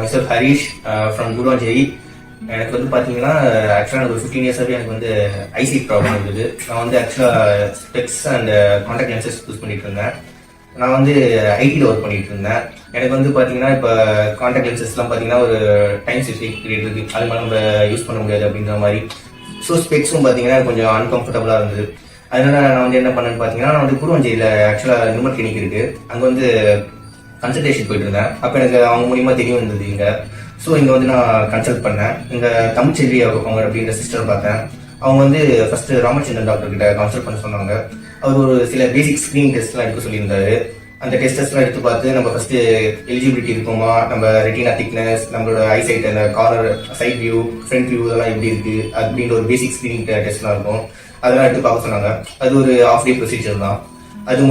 Mister Harish from Guduvanchery. எனக்கு வந்து பார்த்தீங்கன்னா ஆக்சுவலாக எனக்கு ஒரு 15 இயர்ஸாகவே எனக்கு வந்து ஐசி ப்ராப்ளம் இருந்தது. நான் வந்து ஆக்சுவலாக specs and contact lenses use பண்ணிட்டு இருந்தேன். நான் வந்து ஐடியில் ஒர்க் பண்ணிட்டு இருந்தேன். எனக்கு வந்து பார்த்தீங்கன்னா இப்போ கான்டாக்ட் லென்சஸ்லாம் பார்த்தீங்கன்னா ஒரு டைம் ஸ்பெசிஃபிக் பீரியட் இருக்குது, அது மாதிரி நம்ம யூஸ் பண்ண முடியாது அப்படின்ற மாதிரி. ஸோ ஸ்பெக்ஸும் பார்த்தீங்கன்னா கொஞ்சம் அன்கம்ஃபர்டபுளாக இருந்தது. அதனால நான் வந்து என்ன பண்ணேன்னு பார்த்தீங்கன்னா, நான் வந்து குருவாஞ்சேரியில் ஆக்சுவலாக நிர்மல் கிளினிக் இருக்குது, அங்கே வந்து கன்சல்டேஷன் போயிட்டு இருந்தேன். அப்போ எனக்கு அவங்க மூலியமாக தெரிய வந்தது இங்கே. ஸோ இங்கே வந்து நான் கன்சல்ட் பண்ணேன். இங்கே தமிழ்ச்செல்வி அவங்க அப்படின்ற சிஸ்டர் பார்த்தேன். அவங்க வந்து ஃபர்ஸ்ட் ராமச்சந்திரன் டாக்டர் கிட்ட கன்சல்ட் பண்ண சொன்னாங்க. அவர் ஒரு சில பேசிக் ஸ்கிரீனிங் டெஸ்ட்லாம் எடுக்க சொல்லியிருந்தாரு. அந்த டெஸ்ட்லாம் எடுத்து பார்த்து நம்ம ஃபர்ஸ்ட் எலிஜிபிலிட்டி இருக்குமா, நம்ம ரெட்டினா திக்னஸ், நம்மளோட ஐசைட், அந்த corner side view, front view இதெல்லாம் எப்படி இருக்கு அப்படின்ற ஒரு பேசிக் ஸ்கிரீனிங் டெஸ்ட்லாம் இருக்கும். அதெல்லாம் எடுத்து பார்க்க சொன்னாங்க. அது ஒரு ஹாஃப் டே ப்ரொசீஜர் தான். அது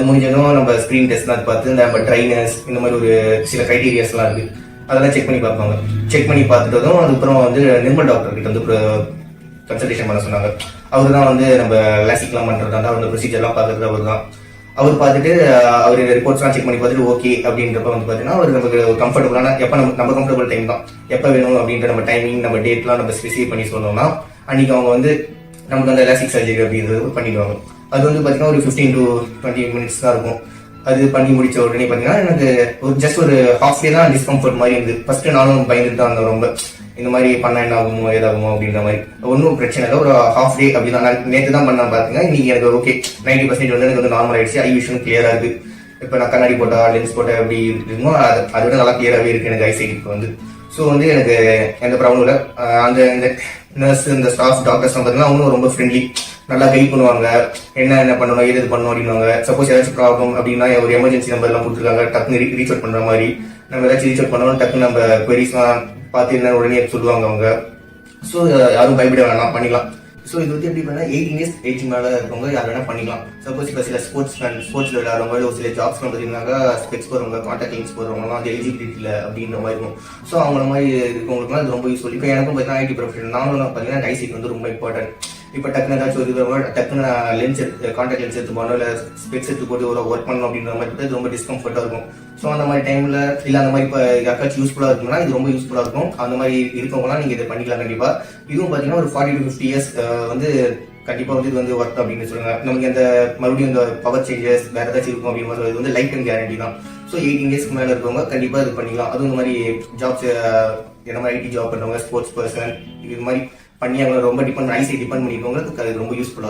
முடிஞ்சதும் நம்ம ஸ்கிரீன் டெஸ்ட்லாம் பார்த்து நம்ம ட்ரைனஸ் இந்த மாதிரி ஒரு சில கிரைட்டீரியாஸ்லாம் இருக்கு, அதெல்லாம் செக் பண்ணி பார்ப்பாங்க. செக் பண்ணி பார்த்துட்டதும் அதுக்கப்புறம் வந்து நிர்மல் டாக்டர் கிட்ட வந்து கன்சல்டேஷன் பண்ண சொன்னாங்க. அவர் தான் வந்து நம்ம லாசிக்லாம் பண்றதா அந்த ப்ரொசீஜர்லாம் பார்க்கறது அவர் தான். அவர் பார்த்துட்டு அவர் ரிப்போர்ட்ஸ்லாம் செக் பண்ணி பார்த்துட்டு ஓகே அப்படின்றப்ப வந்து பார்த்தீங்கன்னா அவர் நமக்கு கம்ஃபர்டபுளான எப்போ நம்ம கம்ஃபர்டபுள் டைம் தான், எப்போ வேணும் அப்படின்ற நம்ம டைமிங் நம்ம டேட்லாம் நம்ம ஸ்பெசிஃபை பண்ணி சொன்னோம்னா அன்னைக்கு அவங்க வந்து நமக்கு அந்த லாசிக் சர்ஜரி அப்படின்றது பண்ணிடுவாங்க. அது வந்து பார்த்தீங்கன்னா ஒரு 15 to 20 minutes தான் இருக்கும். அது பண்ணி முடிச்ச உடனே பார்த்தீங்கன்னா எனக்கு ஒரு ஜஸ்ட் ஒரு ஹாஃப் டே தான் டிஸ்கம்ஃபர்ட் மாதிரி இருந்தது. ஃபர்ஸ்ட் நானும் பயந்துட்டு தான் இருந்தேன் ரொம்ப, இந்த மாதிரி பண்ணா என்ன ஆகுமோ ஏதாகுமோ அப்படின்ற மாதிரி. ஒன்றும் பிரச்சனை இல்லை, ஒரு ஹாஃப் டே அப்படி தான். நான் நேற்று தான் பண்ண பாருங்க, இன்னைக்கு எனக்கு ஓகே 90% வந்து எனக்கு வந்து நார்மல் ஆயிடுச்சு. ஐ விஷன் கிளியரா இருக்கு. இப்போ நான் கண்ணாடி போட்டா லென்ஸ் போட்டா எப்படி இருக்குமோ அதை விட நல்லா கிளியராகவே இருக்கு எனக்கு ஐசைட் இப்போ வந்து. ஸோ வந்து எனக்கு எந்த ப்ராப்ளம் இல்லை. அந்த நர்ஸ், இந்த ஸ்டாஃப், டாக்டர்ஸ் பார்த்தீங்கன்னா அவங்களும் ரொம்ப ஃப்ரெண்ட்லி, நல்லா கைட் பண்ணுவாங்க. என்ன பண்ணணும், எது பண்ணணும் அப்படின்வாங்க. சப்போஸ் ஏதாச்சும் ப்ராப்ளம் அப்படின்னா ஒரு எமர்ஜென்சி நம்பர் எல்லாம் கொடுத்துருக்காங்க, டக்குன்னு ரீச் அவுட் பண்ற மாதிரி. நம்ம ஏதாச்சும் ரீச் அவுட் பண்ணணும், டக்குன்னு நம்ம குவரிஸ்லாம் பார்த்து என்ன உடனே சொல்லுவாங்க அவங்க. ஸோ யாரும் பயப்பட வேணாம், பண்ணிக்கலாம். ஸோ இது வந்து எப்படி பண்ணா 18 years ஏஜ் மேலே இருக்கவங்க யார் வேணா பண்ணிக்கலாம். சப்போஸ் இப்போ சில ஸ்போர்ட்ஸ்ல விளையாடுறவங்க, ஒரு சில ஜாப்ஸ்லாம் பார்த்தீங்கன்னாக்கா ஸ்பெக்ஸ் போடுறவங்க, கான்டாக்ட் லென்ஸ் போடுறவங்கலாம் அது எலிஜிபிலிட்டி இல்லை அப்படின்ற மாதிரி இருக்கும். ஸோ அவங்கள மாதிரி இருக்கவங்களுக்குலாம் இது ரொம்ப யூஸ்ஃபுல். இப்போ எனக்கும் பார்த்தீங்கன்னா ஐடி ப்ரொஃபஷன், நானும் பார்த்தீங்கன்னா ஐசைட் வந்து ரொம்ப இம்பார்ட்டன்ட். இப்போ டக்குன்னு ஏதாச்சும் ஒரு டக்குன்னு லென்ஸ் கான்டாக்ட் லென்ஸ் எடுத்து போனோம், இல்லை ஸ்பெக்ஸ் எடுத்து போட்டு ஒரு ஒர்க் பண்ணணும் அப்படின்ற மாதிரி இது ரொம்ப டிஸ்கம்ஃபர்ட்டாக இருக்கும். ஸோ அந்த மாதிரி டைமில் இல்லை அந்த மாதிரி இப்போ யாருக்காச்சும் யூஸ்ஃபுல்லாக இருக்குன்னா இது ரொம்ப யூஸ்ஃபுல்லாக இருக்கும். அந்த மாதிரி இருக்கவங்கலாம் நீங்கள் இதை பண்ணிக்கலாம் கண்டிப்பாக. இதுவும் பார்த்தீங்கன்னா ஒரு 40 to 50 years வந்து கண்டிப்பாக வந்து இது வந்து ஒர்க் அப்படின்னு சொல்லுங்க. நமக்கு அந்த மறுபடியும் இந்த பவர் சேஞ்சஸ் வேற ஏதாச்சும் இருக்கும் அப்படின்னு இது வந்து லைஃப் டைம் கேரண்டி தான். ஸோ 18 years மேலே இருக்கவங்க கண்டிப்பாக இது பண்ணிக்கலாம். அதுவும் இந்த மாதிரி ஜாப்ஸ், என்ன மாதிரி ஐடி ஜாப் பண்ணுறவங்க, ஸ்போர்ட்ஸ் பர்சன், இது மாதிரி பண்ணி அவங்க ரொம்ப ஐசை டிபெண்ட் பண்ணிக்கவங்களுக்கு அது ரொம்ப யூஸ்ஃபுல்லாக இருக்கும்.